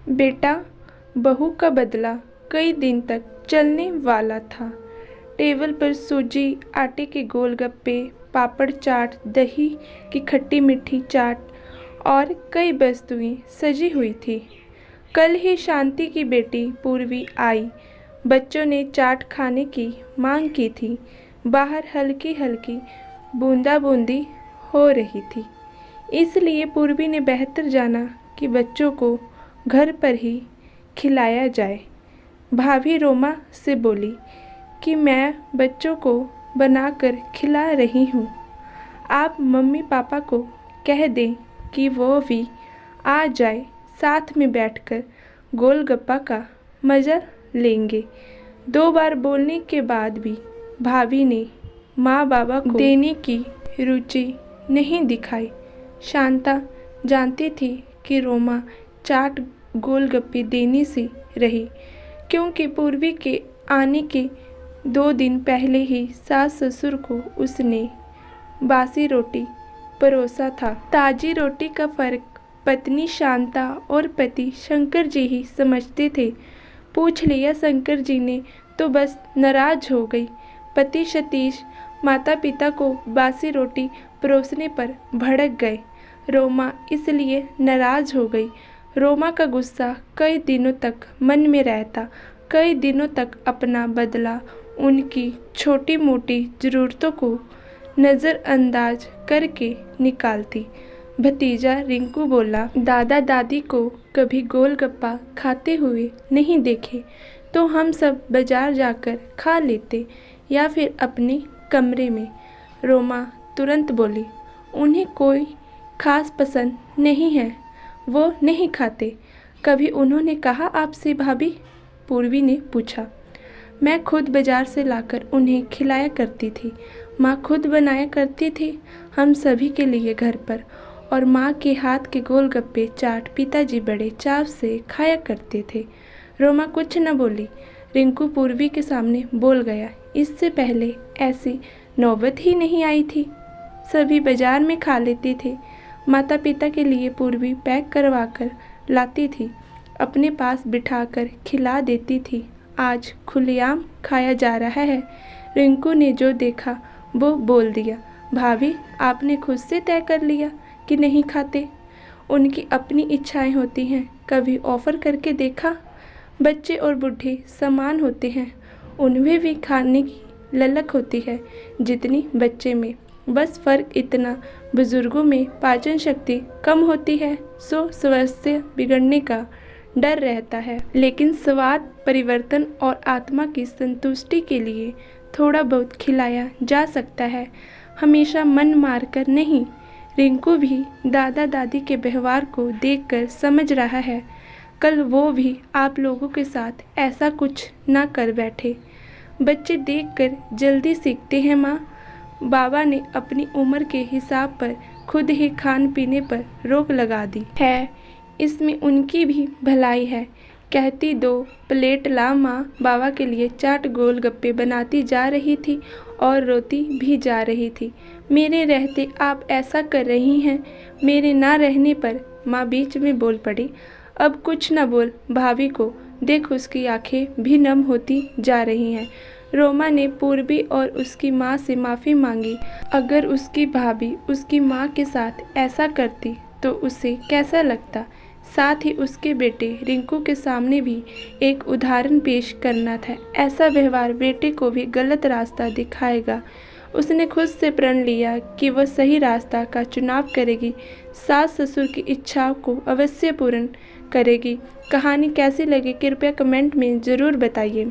बेटा, बहू का बदला कई दिन तक चलने वाला था। टेबल पर सूजी, आटे के गोलगप्पे, पापड़ चाट, दही की खट्टी मीठी चाट और कई वस्तुएं सजी हुई थी। कल ही शांति की बेटी पूर्वी आई। बच्चों ने चाट खाने की मांग की थी। बाहर हल्की हल्की बूंदाबूंदी हो रही थी, इसलिए पूर्वी ने बेहतर जाना कि बच्चों को घर पर ही खिलाया जाए। भाभी रोमा से बोली कि मैं बच्चों को बनाकर खिला रही हूँ। आप मम्मी पापा को कह दें कि वो भी आ जाए, साथ में बैठकर गोलगप्पा का मज़ा लेंगे। 2 बार बोलने के बाद भी भाभी ने माँ बाबा को देने की रुचि नहीं दिखाई। शांता जानती थी कि रोमा चाट गोलगप्पे देने से रही, क्योंकि पूर्वी के आने के 2 दिन पहले ही सास ससुर को उसने बासी रोटी परोसा था। ताज़ी रोटी का फ़र्क पत्नी शांता और पति शंकर जी ही समझते थे। पूछ लिया शंकर जी ने तो बस नाराज हो गई। पति सतीश माता पिता को बासी रोटी परोसने पर भड़क गए। रोमा इसलिए नाराज हो गई। रोमा का गुस्सा कई दिनों तक मन में रहता। कई दिनों तक अपना बदला उनकी छोटी मोटी ज़रूरतों को नज़रअंदाज करके निकालती। भतीजा रिंकू बोला, दादा दादी को कभी गोलगप्पा खाते हुए नहीं देखे तो हम सब बाजार जाकर खा लेते या फिर अपने कमरे में। रोमा तुरंत बोली, उन्हें कोई ख़ास पसंद नहीं है, वो नहीं खाते। कभी उन्होंने कहा आपसे भाभी? पूर्वी ने पूछा। मैं खुद बाजार से लाकर उन्हें खिलाया करती थी। माँ खुद बनाया करती थी हम सभी के लिए घर पर, और माँ के हाथ के गोलगप्पे चाट पिताजी बड़े चाव से खाया करते थे। रोमा कुछ न बोली। रिंकू पूर्वी के सामने बोल गया, इससे पहले ऐसी नौबत ही नहीं आई थी। सभी बाजार में खा लेते थे। माता पिता के लिए पूर्वी पैक करवा कर लाती थी, अपने पास बिठाकर खिला देती थी। आज खुलेआम खाया जा रहा है। रिंकू ने जो देखा वो बोल दिया, भाभी आपने खुद से तय कर लिया कि नहीं खाते? उनकी अपनी इच्छाएं होती हैं, कभी ऑफ़र करके देखा? बच्चे और बूढ़े समान होते हैं, उनमें भी खाने की ललक होती है जितनी बच्चे में। बस फ़र्क इतना, बुज़ुर्गों में पाचन शक्ति कम होती है, सो स्वास्थ्य बिगड़ने का डर रहता है। लेकिन स्वाद परिवर्तन और आत्मा की संतुष्टि के लिए थोड़ा बहुत खिलाया जा सकता है, हमेशा मन मारकर नहीं। रिंकू भी दादा दादी के व्यवहार को देखकर समझ रहा है, कल वो भी आप लोगों के साथ ऐसा कुछ ना कर बैठे। बच्चे देखकर जल्दी सीखते हैं माँ। बाबा ने अपनी उम्र के हिसाब पर खुद ही खान पीने पर रोक लगा दी है, इसमें उनकी भी भलाई है। कहती 2 प्लेट ला माँ। बाबा के लिए चाट गोलगप्पे बनाती जा रही थी और रोती भी जा रही थी। मेरे रहते आप ऐसा कर रही हैं। मेरे ना रहने पर माँ बीच में बोल पड़ी, अब कुछ न बोल भाभी को देख, उसकी आंखें भी नम होती जा रही हैं। रोमा ने पूर्वी और उसकी माँ से माफ़ी मांगी। अगर उसकी भाभी उसकी माँ के साथ ऐसा करती तो उसे कैसा लगता? साथ ही उसके बेटे रिंकू के सामने भी एक उदाहरण पेश करना था। ऐसा व्यवहार बेटे को भी गलत रास्ता दिखाएगा। उसने खुद से प्रण लिया कि वह सही रास्ता का चुनाव करेगी, सास ससुर की इच्छाओं को अवश्य पूर्ण करेगी। कहानी कैसी लगी कृपया कमेंट में ज़रूर बताइए।